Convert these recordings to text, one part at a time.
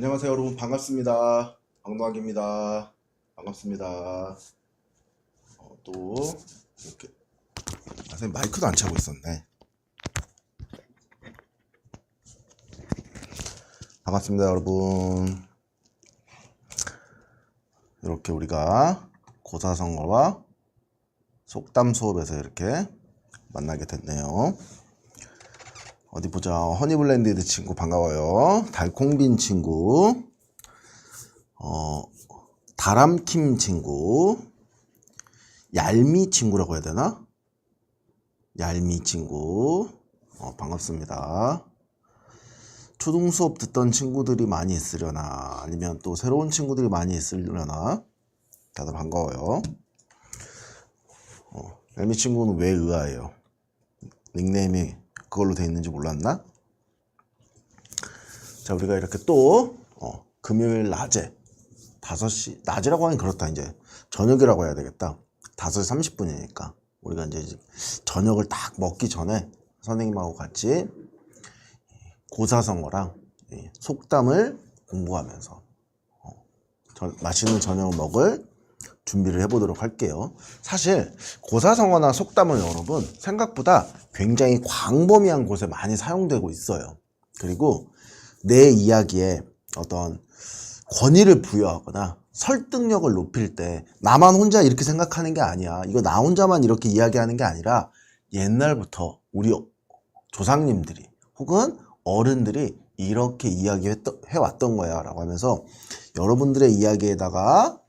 안녕하세요 여러분, 반갑습니다. 박노학입니다. 반갑습니다. 또 이렇게 선생님 마이크도 안 차고 있었네. 반갑습니다 여러분. 이렇게 우리가 고사성어와 속담 수업에서 이렇게 만나게 됐네요. 어디 보자. 허니블렌디드 친구 반가워요. 달콩빈 친구, 다람킴 친구, 얄미 친구라고 해야 되나? 얄미 친구, 반갑습니다. 초등 수업 듣던 친구들이 많이 있으려나, 아니면 또 새로운 친구들이 많이 있으려나. 다들 반가워요. 얄미 친구는 왜 의아해요? 닉네임이 그걸로 돼 있는지 몰랐나? 자, 우리가 이렇게 또 금요일 낮에 5시, 낮이라고 하긴 그렇다. 이제 저녁이라고 해야 되겠다. 5시 30분이니까 우리가 이제 저녁을 딱 먹기 전에 선생님하고 같이 고사성어랑 속담을 공부하면서 맛있는 저녁을 먹을 준비를 해보도록 할게요. 사실 고사성어나 속담은 여러분 생각보다 굉장히 광범위한 곳에 많이 사용되고 있어요. 그리고 내 이야기에 어떤 권위를 부여하거나 설득력을 높일 때 나만 혼자 이렇게 생각하는 게 아니야, 이거 나 혼자만 이렇게 이야기하는 게 아니라 옛날부터 우리 조상님들이 혹은 어른들이 이렇게 이야기해왔던 거야 라고 하면서 여러분들의 이야기에다가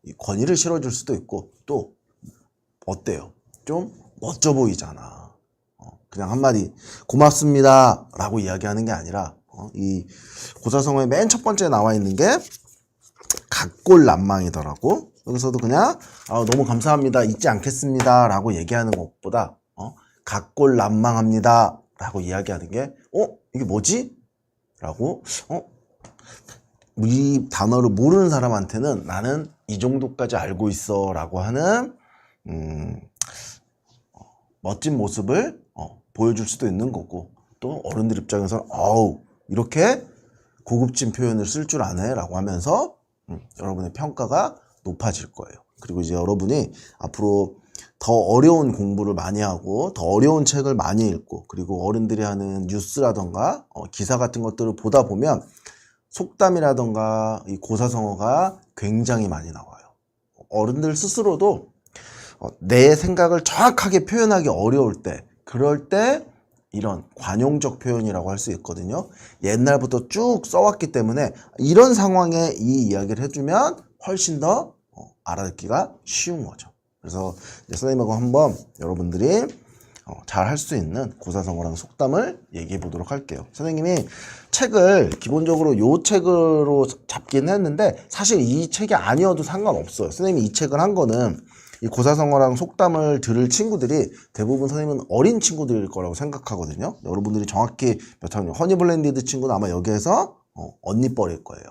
이 권위를 실어줄 수도 있고, 또 어때요? 좀 멋져 보이잖아. 그냥 한마디 고맙습니다 라고 이야기하는 게 아니라 이 고사성어의 맨 첫 번째 나와 있는 게 각골난망이더라고. 여기서도 그냥 너무 감사합니다, 잊지 않겠습니다 라고 얘기하는 것보다 각골난망합니다 라고 이야기하는 게 이게 뭐지? 라고 이 단어를 모르는 사람한테는 나는 이 정도까지 알고 있어 라고 하는 멋진 모습을 보여줄 수도 있는 거고, 또 어른들 입장에서는 이렇게 고급진 표현을 쓸 줄 아네 라고 하면서 여러분의 평가가 높아질 거예요. 그리고 이제 여러분이 앞으로 더 어려운 공부를 많이 하고 더 어려운 책을 많이 읽고, 그리고 어른들이 하는 뉴스라던가 기사 같은 것들을 보다 보면 속담이라던가 이 고사성어가 굉장히 많이 나와요. 어른들 스스로도 내 생각을 정확하게 표현하기 어려울 때, 그럴 때 이런 관용적 표현이라고 할 수 있거든요. 옛날부터 쭉 써왔기 때문에 이런 상황에 이 이야기를 해주면 훨씬 더 알아듣기가 쉬운 거죠. 그래서 이제 선생님하고 한번 여러분들이 잘 할 수 있는 고사성어랑 속담을 얘기해 보도록 할게요. 선생님이 책을 기본적으로 요 책으로 잡긴 했는데 사실 이 책이 아니어도 상관없어요. 선생님이 이 책을 한 거는 이 고사성어랑 속담을 들을 친구들이 대부분 선생님은 어린 친구들일 거라고 생각하거든요. 여러분들이 정확히 몇 학년, 허니블렌디드 친구는 아마 여기에서 언니뻘일 거예요.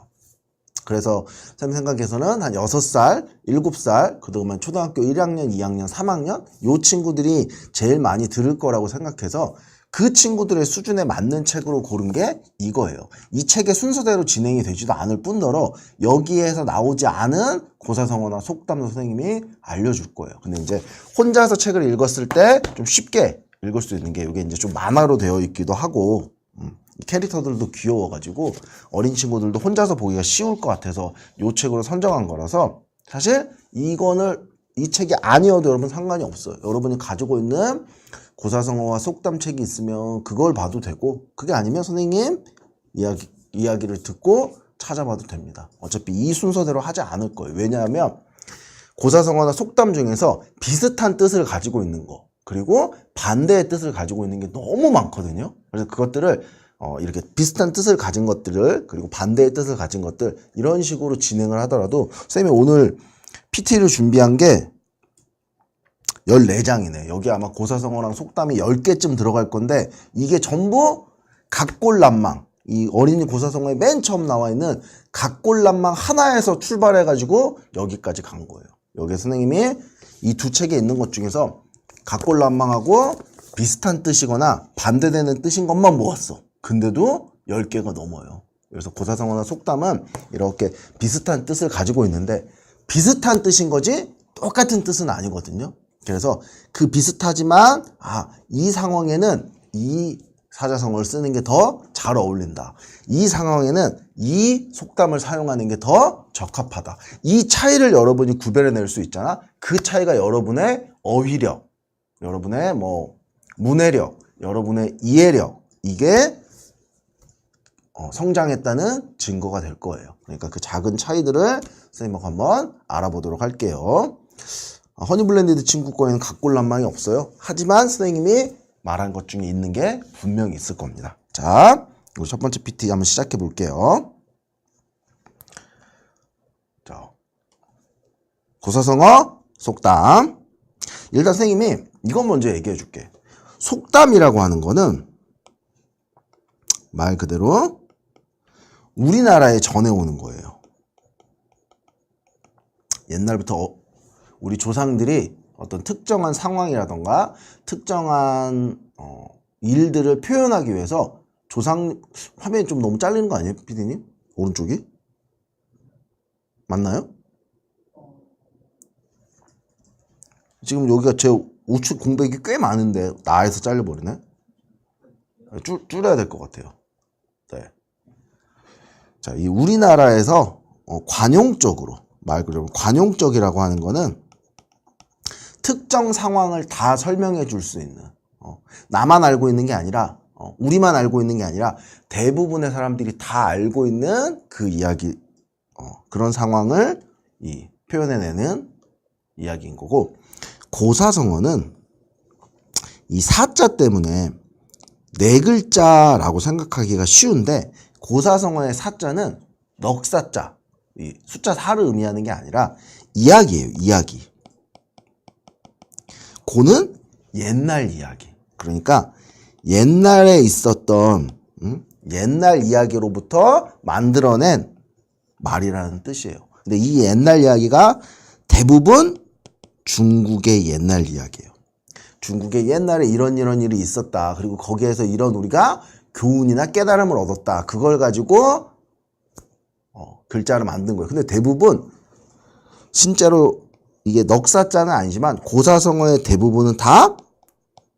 그래서 선생님 생각에서는 한 6살, 7살, 그동안 초등학교 1학년, 2학년, 3학년 요 친구들이 제일 많이 들을 거라고 생각해서 그 친구들의 수준에 맞는 책으로 고른 게 이거예요. 이 책의 순서대로 진행이 되지도 않을 뿐더러 여기에서 나오지 않은 고사성어나 속담도 선생님이 알려줄 거예요. 근데 이제 혼자서 책을 읽었을 때 좀 쉽게 읽을 수 있는 게 이게 이제 좀 만화로 되어 있기도 하고, 캐릭터들도 귀여워가지고 어린 친구들도 혼자서 보기가 쉬울 것 같아서 이 책으로 선정한 거라서, 사실 이 책이 아니어도 여러분 상관이 없어요. 여러분이 가지고 있는 고사성어와 속담 책이 있으면 그걸 봐도 되고, 그게 아니면 선생님 이야기를 듣고 찾아봐도 됩니다. 어차피 이 순서대로 하지 않을 거예요. 왜냐하면 고사성어나 속담 중에서 비슷한 뜻을 가지고 있는 거, 그리고 반대의 뜻을 가지고 있는 게 너무 많거든요. 그래서 그것들을 이렇게 비슷한 뜻을 가진 것들을, 그리고 반대의 뜻을 가진 것들, 이런 식으로 진행을 하더라도 선생님이 오늘 PT를 준비한 게 14장이네. 여기 아마 고사성어랑 속담이 10개쯤 들어갈 건데 이게 전부 각골난망, 이 어린이 고사성어에 맨 처음 나와 있는 각골난망 하나에서 출발해가지고 여기까지 간 거예요. 여기 선생님이 이 두 책에 있는 것 중에서 각골난망하고 비슷한 뜻이거나 반대되는 뜻인 것만 모았어. 근데도 10개가 넘어요. 그래서 고사성어나 속담은 이렇게 비슷한 뜻을 가지고 있는데 비슷한 뜻인 거지 똑같은 뜻은 아니거든요. 그래서 그 비슷하지만 이 상황에는 이 사자성어를 쓰는 게 더 잘 어울린다. 이 상황에는 이 속담을 사용하는 게 더 적합하다. 이 차이를 여러분이 구별해낼 수 있잖아. 그 차이가 여러분의 어휘력, 여러분의 문해력, 여러분의 이해력 이게 성장했다는 증거가 될 거예요. 그러니까 그 작은 차이들을 선생님하고 한번 알아보도록 할게요. 허니블렌디드 친구 거에는 각골난망이 없어요. 하지만 선생님이 말한 것 중에 있는 게 분명히 있을 겁니다. 자, 우리 첫 번째 PT 한번 시작해 볼게요. 자, 고사성어, 속담. 일단 선생님이 이건 먼저 얘기해 줄게. 속담이라고 하는 거는 말 그대로 우리나라에 전해오는 거예요. 옛날부터 우리 조상들이 어떤 특정한 상황이라던가 특정한 일들을 표현하기 위해서 화면이 좀 너무 잘리는 거 아니에요, 피디님? 오른쪽이? 맞나요? 지금 여기가 제 우측 공백이 꽤 많은데 나에서 잘려버리네? 줄여야 될 것 같아요. 네. 자, 이 우리나라에서 관용적으로 말 그대로 관용적이라고 하는 거는 특정 상황을 다 설명해 줄 수 있는 나만 알고 있는 게 아니라 우리만 알고 있는 게 아니라 대부분의 사람들이 다 알고 있는 그 이야기 그런 상황을 표현해내는 이야기인 거고 고사성어는 이 사자 때문에 네 글자라고 생각하기가 쉬운데 고사성어의 사자는 넉사자 이 숫자 4를 의미하는 게 아니라 이야기예요. 이야기. 고는 옛날 이야기. 그러니까 옛날에 있었던 옛날 이야기로부터 만들어낸 말이라는 뜻이에요. 근데 이 옛날 이야기가 대부분 중국의 옛날 이야기예요. 중국에 옛날에 이런 일이 있었다. 그리고 거기에서 이런 우리가 교훈이나 깨달음을 얻었다. 그걸 가지고 글자를 만든 거예요. 근데 대부분 진짜로 이게 넉사자는 아니지만 고사성어의 대부분은 다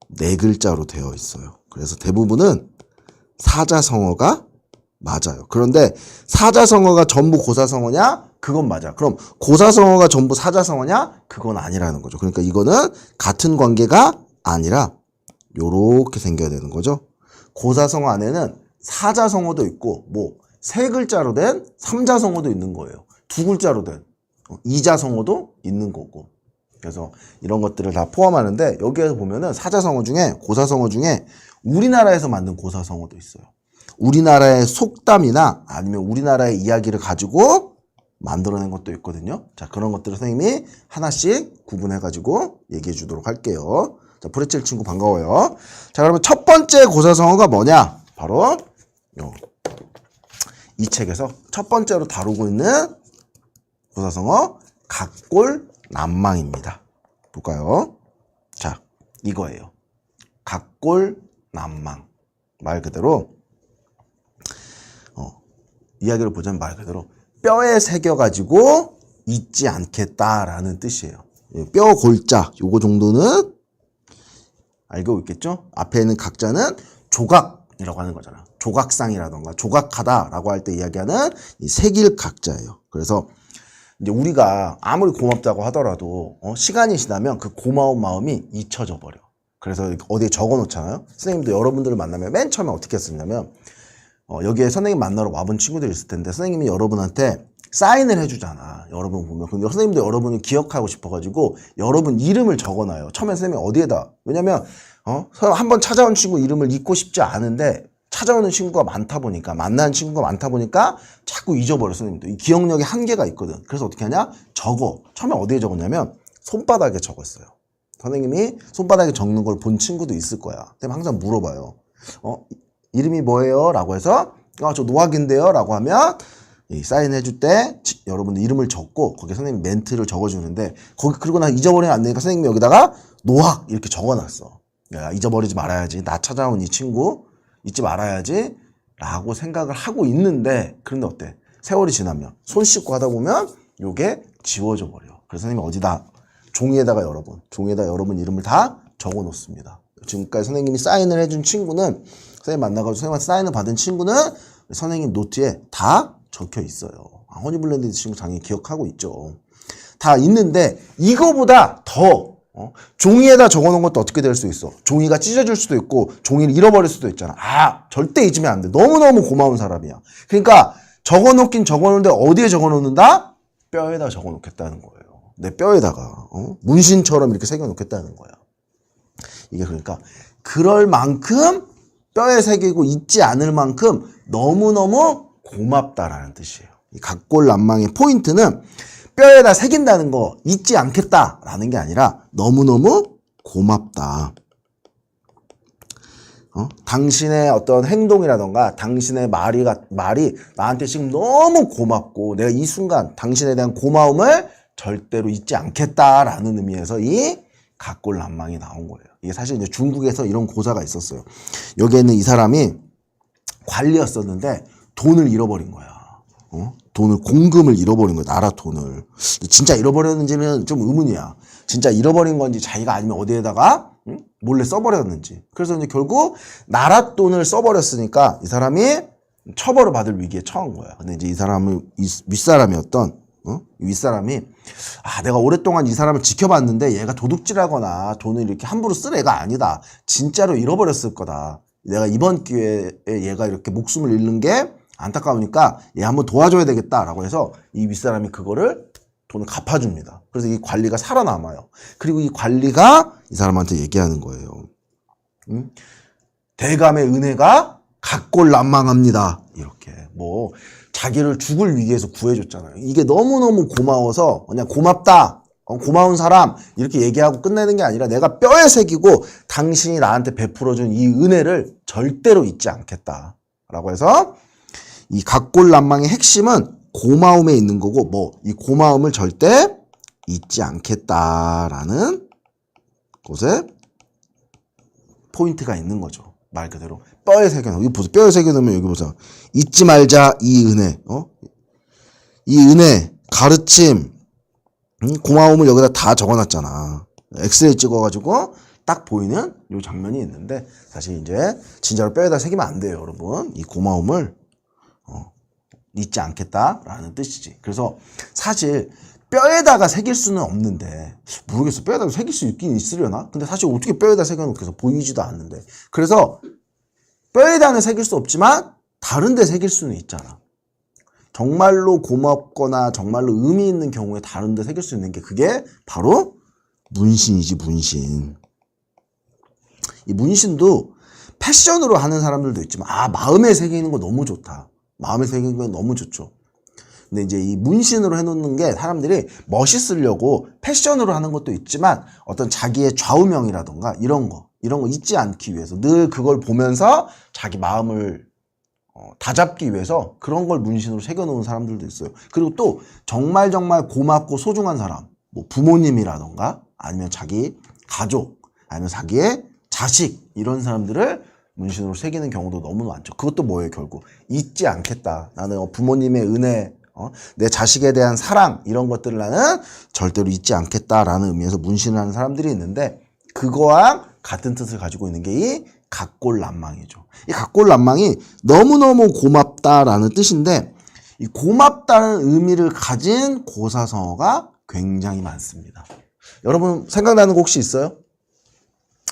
네 글자로 되어 있어요. 그래서 대부분은 사자성어가 맞아요. 그런데 사자성어가 전부 고사성어냐? 그건 맞아. 그럼 고사성어가 전부 사자성어냐? 그건 아니라는 거죠. 그러니까 이거는 같은 관계가 아니라 요렇게 생겨야 되는 거죠. 고사성어 안에는 사자성어도 있고 세 글자로 된 삼자성어도 있는 거예요. 두 글자로 된 이자성어도 있는 거고. 그래서 이런 것들을 다 포함하는데 여기에서 보면은 사자성어 중에 고사성어 중에 우리나라에서 만든 고사성어도 있어요. 우리나라의 속담이나 아니면 우리나라의 이야기를 가지고 만들어낸 것도 있거든요. 자, 그런 것들을 선생님이 하나씩 구분해가지고 얘기해 주도록 할게요. 자, 브레첼 친구 반가워요. 자, 그러면 첫 번째 고사성어가 뭐냐? 바로 이 책에서 첫 번째로 다루고 있는 고사성어 각골난망입니다. 볼까요? 자, 이거예요. 각골난망. 말 그대로 이야기를 보자면 말 그대로 뼈에 새겨가지고 잊지 않겠다라는 뜻이에요. 뼈 골자 요거 정도는 알고 있겠죠? 앞에 있는 각자는 조각이라고 하는 거잖아. 조각상이라던가 조각하다라고 할 때 이야기하는 이 새길 각자예요. 그래서 이제 우리가 아무리 고맙다고 하더라도 시간이 지나면 그 고마운 마음이 잊혀져 버려. 그래서 어디에 적어 놓잖아요. 선생님도 여러분들을 만나면 맨 처음에 어떻게 했었냐면 여기에 선생님 만나러 와본 친구들이 있을 텐데 선생님이 여러분한테 사인을 해주잖아. 여러분 보면. 근데 선생님도 여러분을 기억하고 싶어가지고 여러분 이름을 적어놔요. 처음에 선생님이 어디에다. 왜냐면 한번 찾아온 친구 이름을 잊고 싶지 않은데 찾아오는 친구가 많다 보니까 만나는 친구가 많다 보니까 자꾸 잊어버려. 선생님도 이 기억력에 한계가 있거든. 그래서 어떻게 하냐? 적어. 처음에 어디에 적었냐면 손바닥에 적었어요. 선생님이 손바닥에 적는 걸 본 친구도 있을 거야. 선생님 항상 물어봐요. 이름이 뭐예요? 라고 해서 저 노학인데요? 라고 하면 이 사인해줄 때 여러분들 이름을 적고 거기에 선생님이 멘트를 적어주는데 그리고 나 잊어버리면 안 되니까 선생님이 여기다가 노학 이렇게 적어놨어. 야, 잊어버리지 말아야지. 나 찾아온 이 친구 잊지 말아야지. 라고 생각을 하고 있는데, 그런데 어때? 세월이 지나면 손 씻고 하다 보면 요게 지워져 버려. 그래서 선생님이 어디다? 종이에다가 여러분 이름을 다 적어 놓습니다. 지금까지 선생님이 사인을 해준 친구는, 선생님 만나가지고 선생님한테 사인을 받은 친구는 선생님 노트에 다 적혀 있어요. 허니블렌드 친구 당연히 기억하고 있죠. 다 있는데, 이거보다 더 종이에다 적어놓은 것도 어떻게 될 수 있어? 종이가 찢어질 수도 있고 종이를 잃어버릴 수도 있잖아. 절대 잊으면 안 돼. 너무너무 고마운 사람이야. 그러니까 적어놓긴 적어놓는데 어디에 적어놓는다? 뼈에다 적어놓겠다는 거예요. 내 뼈에다가 문신처럼 이렇게 새겨놓겠다는 거야. 이게 그러니까 그럴 만큼 뼈에 새기고 잊지 않을 만큼 너무너무 고맙다라는 뜻이에요. 이 각골난망의 포인트는 뼈에다 새긴다는 거, 잊지 않겠다라는 게 아니라 너무너무 고맙다. 당신의 어떤 행동이라던가 당신의 말이 나한테 지금 너무 고맙고 내가 이 순간 당신에 대한 고마움을 절대로 잊지 않겠다라는 의미에서 이 각골난망이 나온 거예요. 이게 사실 이제 중국에서 이런 고사가 있었어요. 여기에는 이 사람이 관리였었는데 돈을 잃어버린 거야. 공금을 잃어버린 거야. 나라 돈을. 진짜 잃어버렸는지는 좀 의문이야. 진짜 잃어버린 건지 자기가 아니면 어디에다가 몰래 써버렸는지. 그래서 이제 결국 나라 돈을 써버렸으니까 이 사람이 처벌을 받을 위기에 처한 거야. 근데 이제 이 사람은 윗사람이었던 윗사람이 내가 오랫동안 이 사람을 지켜봤는데 얘가 도둑질하거나 돈을 이렇게 함부로 쓸 애가 아니다. 진짜로 잃어버렸을 거다. 내가 이번 기회에 얘가 이렇게 목숨을 잃는 게 안타까우니까 얘 한번 도와줘야 되겠다라고 해서 이 윗사람이 그거를 돈을 갚아줍니다. 그래서 이 관리가 살아남아요. 그리고 이 관리가 이 사람한테 얘기하는 거예요. 대감의 은혜가 각골난망합니다. 이렇게 자기를 죽을 위기에서 구해줬잖아요. 이게 너무너무 고마워서 그냥 고맙다. 고마운 사람 이렇게 얘기하고 끝내는 게 아니라 내가 뼈에 새기고 당신이 나한테 베풀어준 이 은혜를 절대로 잊지 않겠다라고 해서 이 각골난망의 핵심은 고마움에 있는 거고 이 고마움을 절대 잊지 않겠다라는 곳에 포인트가 있는 거죠. 말 그대로 뼈에 새겨놓으면 여기 보세요. 뼈에 새겨놓으면 여기 보세요. 잊지 말자 이 은혜. 이 은혜 가르침 고마움을 여기다 다 적어놨잖아. 엑스레이 찍어가지고 딱 보이는 이 장면이 있는데 사실 이제 진짜로 뼈에다 새기면 안 돼요, 여러분. 이 고마움을 잊지 않겠다라는 뜻이지. 그래서 사실 뼈에다가 새길 수는 없는데 모르겠어. 뼈에다가 새길 수 있긴 있으려나? 근데 사실 어떻게 뼈에다 새겨놓고 보이지도 않는데. 그래서 뼈에다는 새길 수 없지만 다른 데 새길 수는 있잖아. 정말로 고맙거나 정말로 의미 있는 경우에 다른 데 새길 수 있는 게 그게 바로 문신이지, 문신. 이 문신도 패션으로 하는 사람들도 있지만 마음에 새기는 거 너무 좋다. 마음에 새기는 건 너무 좋죠. 근데 이제 이 문신으로 해놓는 게 사람들이 멋있으려고 패션으로 하는 것도 있지만 어떤 자기의 좌우명이라던가 이런 거 잊지 않기 위해서 늘 그걸 보면서 자기 마음을 다잡기 위해서 그런 걸 문신으로 새겨놓은 사람들도 있어요. 그리고 또 정말 고맙고 소중한 사람, 부모님이라던가 아니면 자기 가족, 아니면 자기의 자식 이런 사람들을 문신으로 새기는 경우도 너무 많죠. 그것도 뭐예요? 결국 잊지 않겠다. 나는 부모님의 은혜, 내 자식에 대한 사랑 이런 것들을 나는 절대로 잊지 않겠다라는 의미에서 문신을 하는 사람들이 있는데 그거와 같은 뜻을 가지고 있는 게 이 각골난망이죠. 이 각골난망이 너무너무 고맙다라는 뜻인데 이 고맙다는 의미를 가진 고사성어가 굉장히 많습니다. 여러분 생각나는 거 혹시 있어요?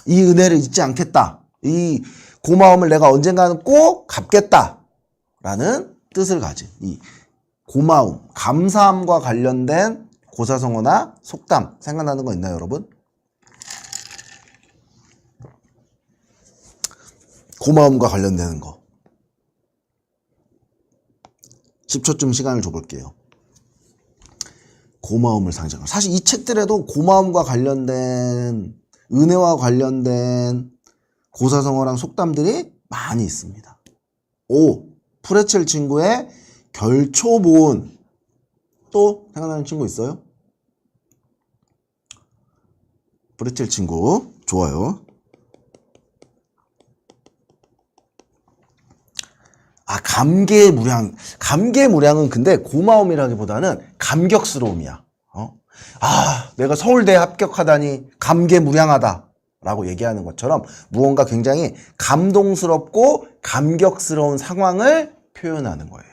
이 은혜를 잊지 않겠다. 이 고마움을 내가 언젠가는 꼭 갚겠다라는 뜻을 가진 이 고마움, 감사함과 관련된 고사성어나 속담 생각나는 거 있나요, 여러분? 고마움과 관련되는 거. 10초쯤 시간을 줘볼게요. 고마움을 상징하는. 사실 이 책들에도 고마움과 관련된, 은혜와 관련된 고사성어랑 속담들이 많이 있습니다. 5. 프레첼 친구의 결초보은. 또 생각나는 친구 있어요? 프레첼 친구 좋아요. 감개무량은 근데 고마움이라기보다는 감격스러움이야. 내가 서울대에 합격하다니 감개무량하다 라고 얘기하는 것처럼 무언가 굉장히 감동스럽고 감격스러운 상황을 표현하는 거예요.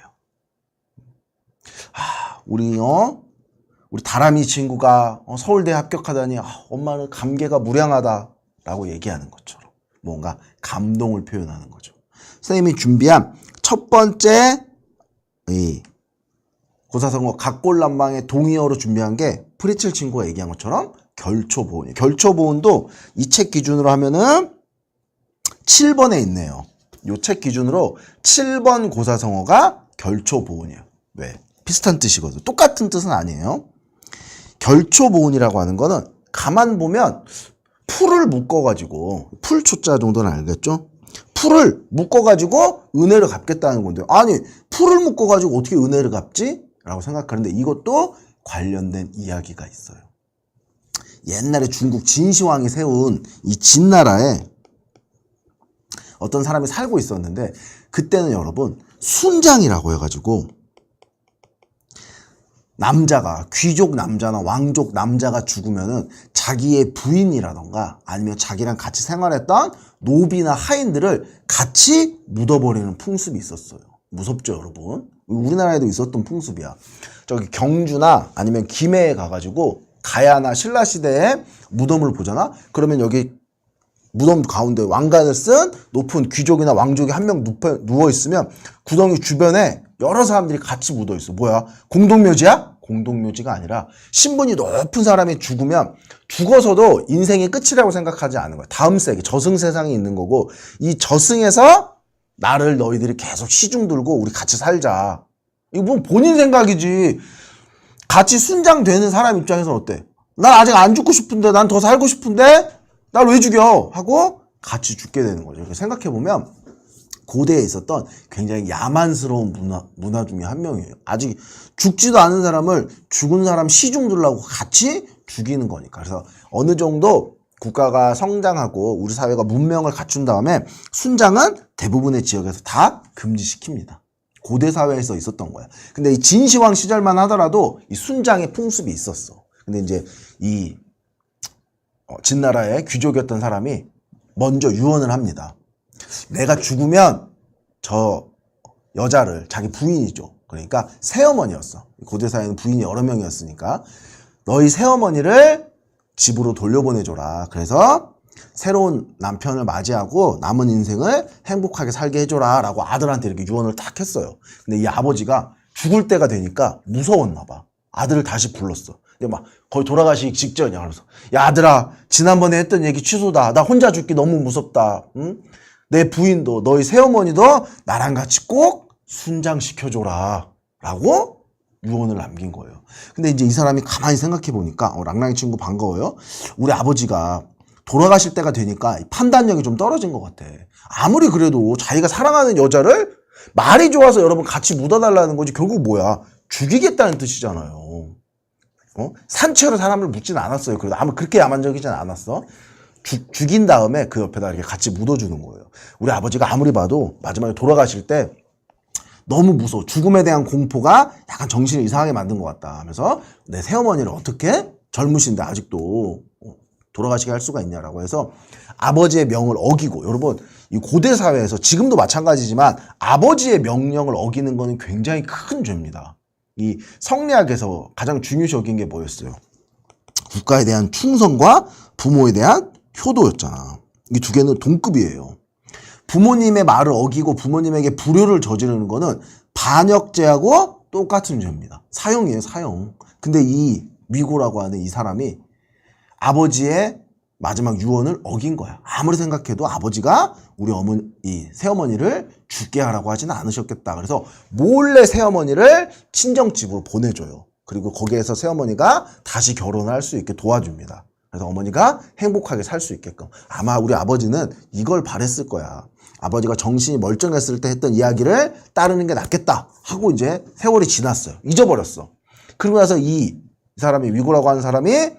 우리 다람이 친구가 서울대에 합격하다니 엄마는 감개가 무량하다 라고 얘기하는 것처럼 뭔가 감동을 표현하는 거죠. 선생님이 준비한 첫 번째 고사성어 각골난방의 동의어로 준비한 게 프리첼 친구가 얘기한 것처럼 결초보온이에요. 결초보온도 이 책 기준으로 하면은 7번에 있네요. 이 책 기준으로 7번 고사성어가 결초보온이에요. 왜? 비슷한 뜻이거든. 똑같은 뜻은 아니에요. 결초보온이라고 하는 거는 가만 보면 풀을 묶어가지고 풀초자 정도는 알겠죠? 풀을 묶어가지고 은혜를 갚겠다는 건데 아니 풀을 묶어가지고 어떻게 은혜를 갚지? 라고 생각하는데 이것도 관련된 이야기가 있어요. 옛날에 중국 진시황이 세운 이 진나라에 어떤 사람이 살고 있었는데 그때는 여러분 순장이라고 해가지고 남자가 귀족 남자나 왕족 남자가 죽으면은 자기의 부인이라던가 아니면 자기랑 같이 생활했던 노비나 하인들을 같이 묻어버리는 풍습이 있었어요. 무섭죠 여러분? 우리나라에도 있었던 풍습이야. 저기 경주나 아니면 김해에 가가지고 가야나 신라시대에 무덤을 보잖아? 그러면 여기 무덤 가운데 왕관을 쓴 높은 귀족이나 왕족이 한 명 누워있으면 구덩이 주변에 여러 사람들이 같이 묻어있어. 뭐야? 공동묘지야? 공동묘지가 아니라 신분이 높은 사람이 죽으면 죽어서도 인생의 끝이라고 생각하지 않은 거야. 다음 세계, 저승세상이 있는 거고 이 저승에서 나를 너희들이 계속 시중 들고 우리 같이 살자. 이거 뭐 본인 생각이지. 같이 순장되는 사람 입장에서는 어때? 난 아직 안 죽고 싶은데 난 더 살고 싶은데 날 왜 죽여? 하고 같이 죽게 되는 거죠. 이렇게 생각해보면 고대에 있었던 굉장히 야만스러운 문화 중에 한 명이에요. 아직 죽지도 않은 사람을 죽은 사람 시중 들라고 같이 죽이는 거니까. 그래서 어느 정도 국가가 성장하고 우리 사회가 문명을 갖춘 다음에 순장은 대부분의 지역에서 다 금지시킵니다. 고대 사회에서 있었던 거야. 근데 이 진시황 시절만 하더라도 이 순장의 풍습이 있었어. 근데 이제 이 진나라의 귀족이었던 사람이 먼저 유언을 합니다. 내가 죽으면 저 여자를 자기 부인이죠. 그러니까 새어머니였어. 고대 사회는 부인이 여러 명이었으니까 너희 새어머니를 집으로 돌려보내줘라. 그래서 새로운 남편을 맞이하고 남은 인생을 행복하게 살게 해줘라 라고 아들한테 이렇게 유언을 딱 했어요. 근데 이 아버지가 죽을 때가 되니까 무서웠나 봐. 아들을 다시 불렀어. 근데 막 거의 돌아가시기 직전이야. 그래서 야 아들아 지난번에 했던 얘기 취소다. 나 혼자 죽기 너무 무섭다. 응? 내 부인도 너희 새어머니도 나랑 같이 꼭 순장시켜줘라 라고 유언을 남긴 거예요. 근데 이제 이 사람이 가만히 생각해 보니까 랑랑이 친구 반가워요. 우리 아버지가 돌아가실 때가 되니까 판단력이 좀 떨어진 것 같아. 아무리 그래도 자기가 사랑하는 여자를 말이 좋아서 여러분 같이 묻어달라는 거지 결국 뭐야? 죽이겠다는 뜻이잖아요. 산채로 사람을 묻지는 않았어요. 그래도 아무 그렇게 야만적이진 않았어. 죽인 다음에 그 옆에다 이렇게 같이 묻어주는 거예요. 우리 아버지가 아무리 봐도 마지막에 돌아가실 때 너무 무서워. 죽음에 대한 공포가 약간 정신을 이상하게 만든 것 같다 하면서 내 새어머니를 어떻게 젊으신데 아직도 돌아가시게 할 수가 있냐라고 해서 아버지의 명을 어기고 여러분 이 고대 사회에서 지금도 마찬가지지만 아버지의 명령을 어기는 거는 굉장히 큰 죄입니다. 이 성리학에서 가장 중요시 여긴 게 뭐였어요? 국가에 대한 충성과 부모에 대한 효도였잖아. 이 두 개는 동급이에요. 부모님의 말을 어기고 부모님에게 불효를 저지르는 거는 반역죄하고 똑같은 죄입니다. 사형이에요, 사형. 근데 이 미고라고 하는 이 사람이 아버지의 마지막 유언을 어긴 거야. 아무리 생각해도 아버지가 우리 이 새어머니를 죽게 하라고 하지는 않으셨겠다. 그래서 몰래 새어머니를 친정집으로 보내줘요. 그리고 거기에서 새어머니가 다시 결혼을 할 수 있게 도와줍니다. 그래서 어머니가 행복하게 살 수 있게끔. 아마 우리 아버지는 이걸 바랬을 거야. 아버지가 정신이 멀쩡했을 때 했던 이야기를 따르는 게 낫겠다 하고 이제 세월이 지났어요. 잊어버렸어. 그러고 나서 이 사람이 위고라고 하는 사람이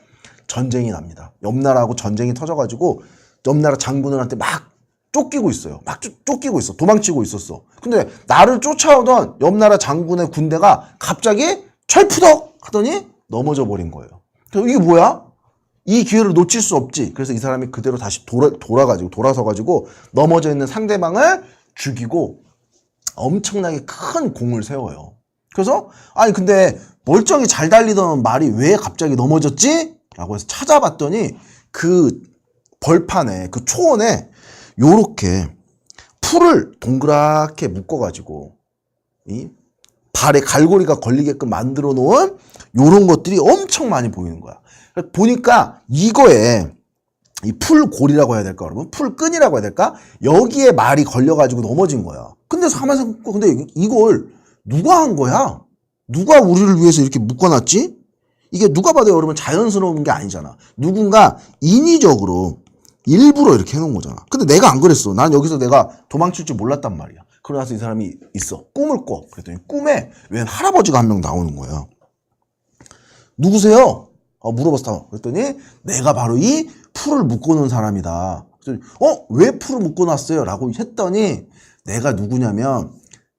전쟁이 납니다. 옆나라하고 전쟁이 터져가지고 옆나라 장군들한테 막 쫓기고 있어요. 막 쫓기고 있어. 도망치고 있었어. 근데 나를 쫓아오던 옆나라 장군의 군대가 갑자기 철푸덕 하더니 넘어져 버린 거예요. 그래서 이게 뭐야? 이 기회를 놓칠 수 없지. 그래서 이 사람이 그대로 다시 돌아서가지고 넘어져 있는 상대방을 죽이고 엄청나게 큰 공을 세워요. 그래서 아니 근데 멀쩡히 잘 달리던 말이 왜 갑자기 넘어졌지? 라고 해서 찾아봤더니 그 벌판에 그 초원에 요렇게 풀을 동그랗게 묶어가지고 이 발에 갈고리가 걸리게끔 만들어 놓은 요런 것들이 엄청 많이 보이는 거야. 보니까 이거에 이 풀골이라고 해야 될까 여러분? 풀끈이라고 해야 될까? 여기에 말이 걸려가지고 넘어진 거야. 근데 가만히 생각해, 근데 이걸 누가 한 거야? 누가 우리를 위해서 이렇게 묶어놨지? 이게 누가 봐도 여러분 자연스러운 게 아니잖아. 누군가 인위적으로 일부러 이렇게 해놓은 거잖아. 근데 내가 안 그랬어. 난 여기서 내가 도망칠 줄 몰랐단 말이야. 그러고 나서 이 사람이 있어. 꿈을 꿔. 그랬더니 꿈에 웬 할아버지가 한 명 나오는 거야. 누구세요? 물어봤어. 그랬더니 내가 바로 이 풀을 묶어놓은 사람이다. 그랬더니 왜 풀을 묶어놨어요? 라고 했더니 내가 누구냐면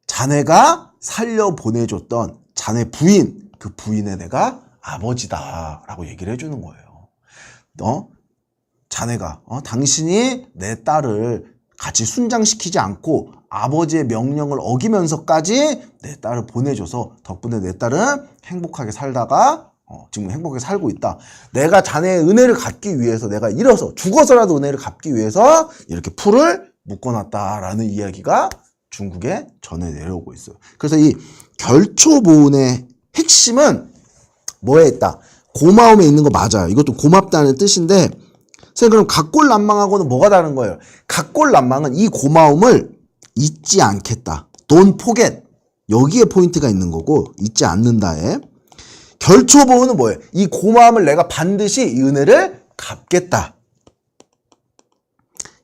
자네가 살려보내줬던 자네 부인, 그 부인의 내가 아버지다 라고 얘기를 해주는 거예요. 자네가 당신이 내 딸을 같이 순장시키지 않고 아버지의 명령을 어기면서까지 내 딸을 보내줘서 덕분에 내 딸은 행복하게 살다가 지금 행복하게 살고 있다. 내가 자네의 은혜를 갚기 위해서 내가 일어서 죽어서라도 은혜를 갚기 위해서 이렇게 풀을 묶어놨다라는 이야기가 중국에 전해 내려오고 있어요. 그래서 이 결초보은의 핵심은 뭐에 있다? 고마움에 있는 거 맞아요. 이것도 고맙다는 뜻인데 선생님 그럼 각골난망하고는 뭐가 다른 거예요? 각골난망은 이 고마움을 잊지 않겠다. Don't forget. 여기에 포인트가 있는 거고 잊지 않는다에 결초보은은 뭐예요? 이 고마움을 내가 반드시 이 은혜를 갚겠다.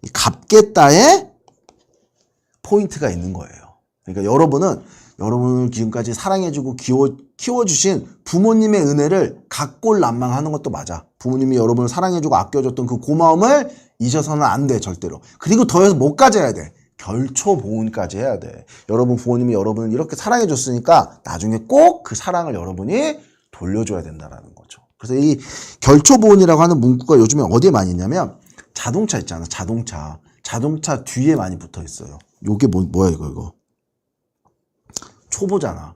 이 갚겠다에 포인트가 있는 거예요. 그러니까 여러분을 지금까지 사랑해주고 키워주신 부모님의 은혜를 각골난망하는 것도 맞아. 부모님이 여러분을 사랑해주고 아껴줬던 그 고마움을 잊어서는 안 돼, 절대로. 그리고 더해서 뭐까지 해야 돼? 결초보은까지 해야 돼. 여러분 부모님이 여러분을 이렇게 사랑해줬으니까 나중에 꼭 그 사랑을 여러분이 돌려줘야 된다는 거죠. 그래서 이 결초보은이라고 하는 문구가 요즘에 어디에 많이 있냐면 자동차 있잖아. 자동차 뒤에 많이 붙어 있어요. 요게 뭐야 이거. 초보잖아.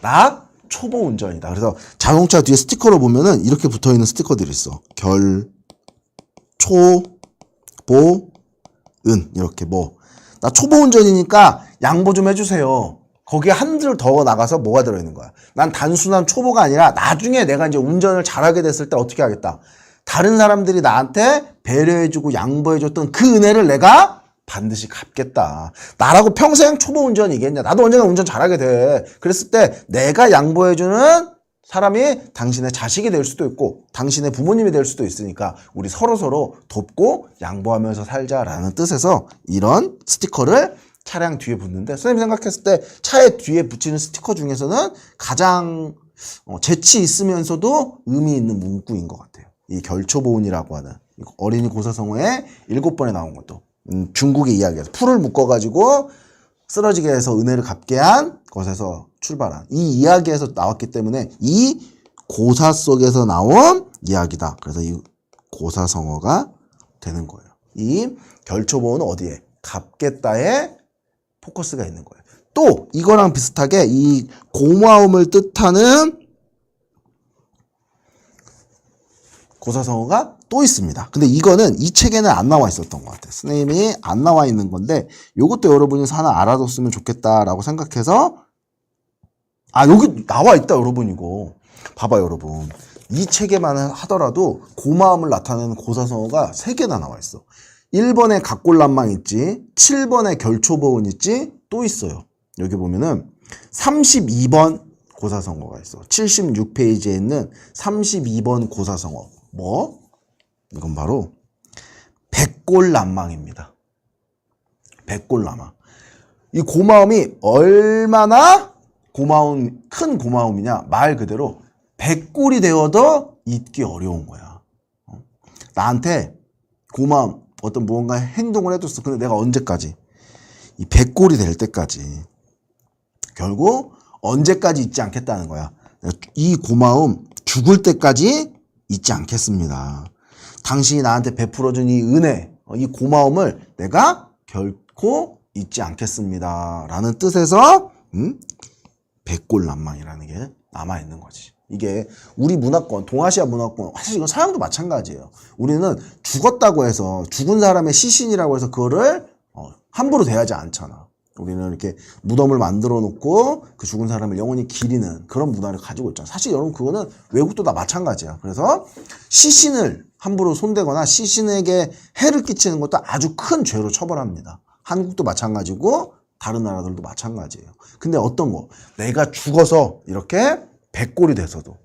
나 초보 운전이다. 그래서 자동차 뒤에 스티커로 보면은 이렇게 붙어 있는 스티커들이 있어. 이렇게 나 초보 운전이니까 양보 좀 해주세요. 거기에 한 줄 더 나가서 뭐가 들어있는 거야? 난 단순한 초보가 아니라 나중에 내가 이제 운전을 잘하게 됐을 때 어떻게 하겠다? 다른 사람들이 나한테 배려해주고 양보해줬던 그 은혜를 내가 반드시 갚겠다. 나라고 평생 초보 운전이겠냐? 나도 언젠가 운전 잘하게 돼. 그랬을 때 내가 양보해주는 사람이 당신의 자식이 될 수도 있고 당신의 부모님이 될 수도 있으니까 우리 서로서로 돕고 양보하면서 살자라는 뜻에서 이런 스티커를 차량 뒤에 붙는데 선생님이 생각했을 때 차에 뒤에 붙이는 스티커 중에서는 가장 재치 있으면서도 의미 있는 문구인 것 같아요. 이 결초보은이라고 하는 어린이 고사성어에 7번에 나온 것도 중국의 이야기에서 풀을 묶어가지고 쓰러지게 해서 은혜를 갚게 한 것에서 출발한 이 이야기에서 나왔기 때문에 이 고사 속에서 나온 이야기다. 그래서 이 고사성어가 되는 거예요. 이 결초보은은 어디에? 갚겠다에 포커스가 있는 거예요. 또 이거랑 비슷하게 이 고마움을 뜻하는 고사성어가 또 있습니다. 근데 이거는 이 책에는 안 나와 있었던 것 같아요. 선생님이 안 나와 있는 건데 이것도 여러분이 하나 알아뒀으면 좋겠다라고 생각해서 여기 나와 있다 여러분. 이거 봐봐요 여러분. 이 책에만 하더라도 고마움을 나타내는 고사성어가 3개나 나와 있어. 1번에 각골난망 있지, 7번에 결초보은 있지, 또 있어요. 여기 보면은 32번 고사성어가 있어. 76페이지에 있는 32번 고사성어. 이건 바로 백골난망입니다. 백골난망. 이 고마움이 얼마나 큰 고마움이냐? 말 그대로 백골이 되어도 잊기 어려운 거야. 나한테 고마움 어떤 무언가 행동을 해줬어. 근데 내가 언제까지? 이 백골이 될 때까지. 결국 언제까지 잊지 않겠다는 거야. 이 고마움 죽을 때까지 잊지 않겠습니다. 당신이 나한테 베풀어준 이 은혜, 이 고마움을 내가 결코 잊지 않겠습니다. 라는 뜻에서 백골난망이라는 게 남아있는 거지. 이게 우리 문화권, 동아시아 문화권, 사실 이건 서양도 마찬가지예요. 우리는 죽었다고 해서 죽은 사람의 시신이라고 해서 그거를 함부로 대하지 않잖아. 우리는 이렇게 무덤을 만들어 놓고 그 죽은 사람을 영원히 기리는 그런 문화를 가지고 있잖아. 사실 여러분 그거는 외국도 다 마찬가지야. 그래서 시신을 함부로 손대거나 시신에게 해를 끼치는 것도 아주 큰 죄로 처벌합니다. 한국도 마찬가지고 다른 나라들도 마찬가지예요. 근데 어떤 거? 내가 죽어서 이렇게 백골이 돼서도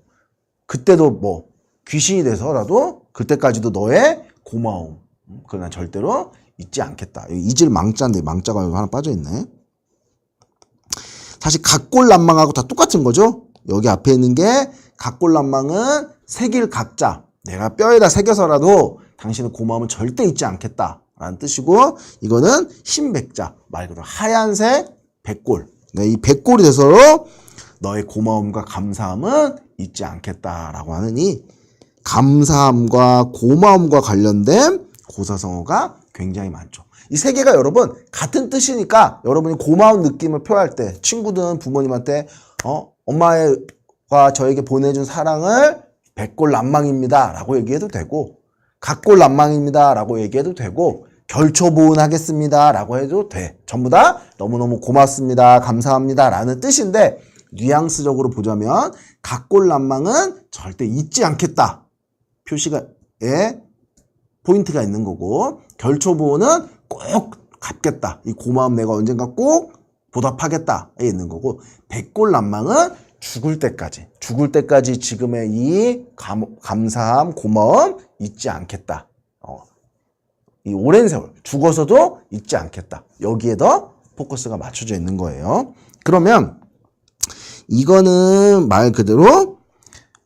그때도 뭐 귀신이 돼서라도 그때까지도 너의 고마움 그걸 난 절대로 잊지 않겠다. 여기 잊을 망자인데 망자가 여기 하나 빠져있네. 사실 각골난망하고 다 똑같은 거죠. 여기 앞에 있는 게 각골난망은 새길 각자 내가 뼈에다 새겨서라도 당신의 고마움은 절대 잊지 않겠다 라는 뜻이고 이거는 흰백자 말 그대로 하얀색 백골 이 백골이 돼서 너의 고마움과 감사함은 잊지 않겠다라고 하는 이 감사함과 고마움과 관련된 고사성어가 굉장히 많죠. 이 세 개가 여러분 같은 뜻이니까 여러분이 고마운 느낌을 표할 때 친구든 부모님한테 엄마가 저에게 보내준 사랑을 백골난망입니다 라고 얘기해도 되고 각골난망입니다 라고 얘기해도 되고 결초보은하겠습니다 라고 해도 돼. 전부 다 너무너무 고맙습니다 감사합니다 라는 뜻인데 뉘앙스적으로 보자면 각골난망은 절대 잊지 않겠다 표시가 포인트가 있는 거고 결초보은은 꼭 갚겠다 이 고마움 내가 언젠가 꼭 보답하겠다에 있는 거고 백골난망은 죽을 때까지 지금의 이 감사함 고마움 잊지 않겠다 이 오랜 세월 죽어서도 잊지 않겠다 여기에 더 포커스가 맞춰져 있는 거예요. 그러면 이거는 말 그대로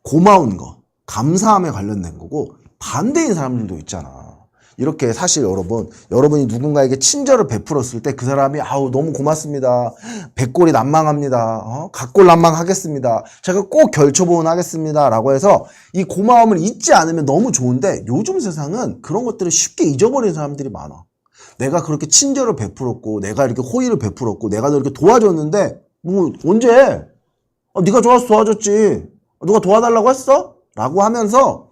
고마운 거 감사함에 관련된 거고 반대인 사람들도 있잖아. 이렇게 사실 여러분이 누군가에게 친절을 베풀었을 때 그 사람이 아우 너무 고맙습니다. 백골이 난망합니다. 각골난망하겠습니다. 제가 꼭 결초보은 하겠습니다. 라고 해서 이 고마움을 잊지 않으면 너무 좋은데 요즘 세상은 그런 것들을 쉽게 잊어버리는 사람들이 많아. 내가 그렇게 친절을 베풀었고 내가 이렇게 호의를 베풀었고 내가 너 이렇게 도와줬는데 뭐 언제 네가 좋아서 도와줬지 누가 도와달라고 했어? 라고 하면서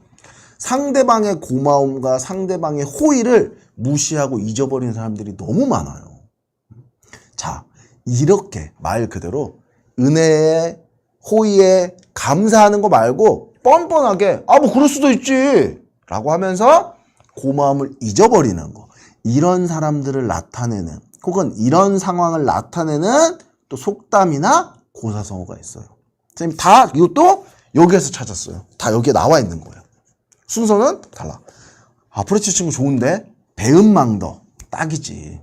상대방의 고마움과 상대방의 호의를 무시하고 잊어버리는 사람들이 너무 많아요. 자, 이렇게 말 그대로 은혜에 호의에 감사하는 거 말고 뻔뻔하게 뭐 그럴 수도 있지 라고 하면서 고마움을 잊어버리는 거 이런 사람들을 나타내는 혹은 이런 상황을 나타내는 또 속담이나 고사성어가 있어요. 선생님 다 이것도 여기에서 찾았어요. 다 여기에 나와 있는 거예요. 순서는 달라. 앞으로 치는 거 좋은데 배은망덕 딱이지.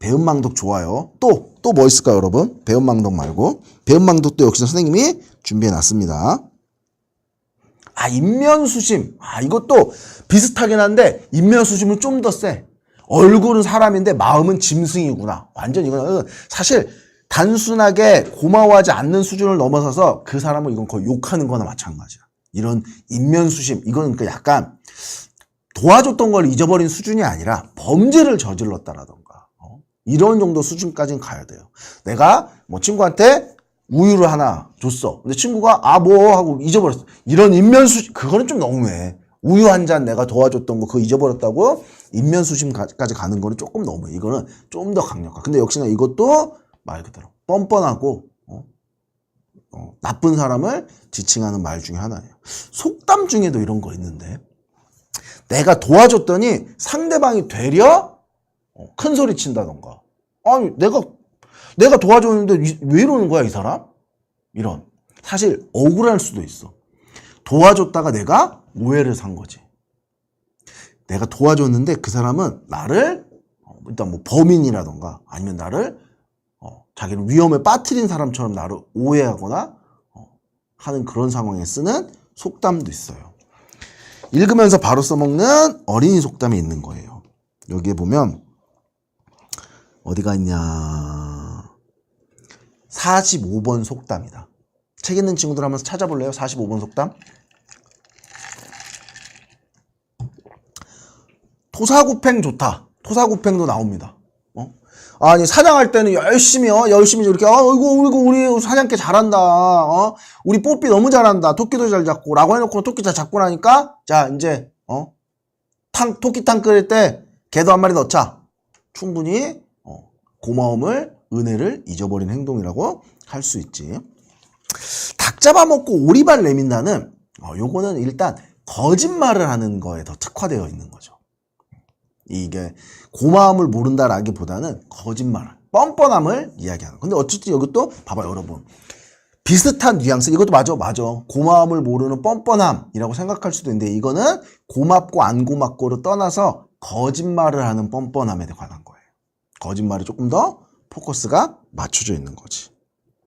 배은망덕 좋아요. 또 뭐 있을까요 여러분? 배은망덕 말고 배은망덕도 역시 선생님이 준비해 놨습니다. 인면수심. 이것도 비슷하긴 한데 인면수심은 좀 더 세. 얼굴은 사람인데 마음은 짐승이구나. 완전 이거는 사실 단순하게 고마워하지 않는 수준을 넘어서서 그 사람을 이건 거의 욕하는 거나 마찬가지야. 이런 인면수심 이건 그 약간 도와줬던 걸 잊어버린 수준이 아니라 범죄를 저질렀다라던가 이런 정도 수준까지는 가야 돼요. 내가 뭐 친구한테 우유를 하나 줬어. 근데 친구가 뭐 하고 잊어버렸어. 이런 인면수심 그거는 좀 너무해. 우유 한 잔 내가 도와줬던 거 그거 잊어버렸다고 인면수심까지 가는 거는 조금 너무해. 이거는 좀 더 강력하. 근데 역시나 이것도 말 그대로 뻔뻔하고 나쁜 사람을 지칭하는 말 중에 하나예요. 속담 중에도 이런 거 있는데 내가 도와줬더니 상대방이 되려 큰 소리 친다던가 내가 도와줬는데 왜 이러는 거야 이 사람? 이런 사실 억울할 수도 있어. 도와줬다가 내가 오해를 산 거지. 내가 도와줬는데 그 사람은 나를 일단 뭐 범인이라던가 아니면 나를 자기를 위험에 빠뜨린 사람처럼 나를 오해하거나 하는 그런 상황에 쓰는 속담도 있어요. 읽으면서 바로 써먹는 어린이 속담이 있는 거예요. 여기에 보면 어디가 있냐, 45번 속담이다. 책 있는 친구들 한번 찾아볼래요? 45번 속담. 토사구팽 좋다. 토사구팽도 나옵니다. 아니, 사냥할 때는 열심히 이렇게, 이거 우리 사냥개 잘한다. 우리 뽀삐 너무 잘한다. 토끼도 잘 잡고. 라고 해놓고 토끼 잘 잡고 나니까, 자, 이제, 토끼탕 끓일 때 개도 한 마리 넣자. 충분히, 고마움을, 은혜를 잊어버린 행동이라고 할 수 있지. 닭 잡아먹고 오리발 내민다는, 요거는 일단 거짓말을 하는 거에 더 특화되어 있는 거죠. 이게 고마움을 모른다라기보다는 거짓말, 뻔뻔함을 이야기하는. 근데 어쨌든 이것도 봐봐요, 여러분. 비슷한 뉘앙스. 이것도 맞아. 고마움을 모르는 뻔뻔함이라고 생각할 수도 있는데, 이거는 고맙고 안 고맙고를 떠나서 거짓말을 하는 뻔뻔함에 관한 거예요. 거짓말이 조금 더 포커스가 맞춰져 있는 거지.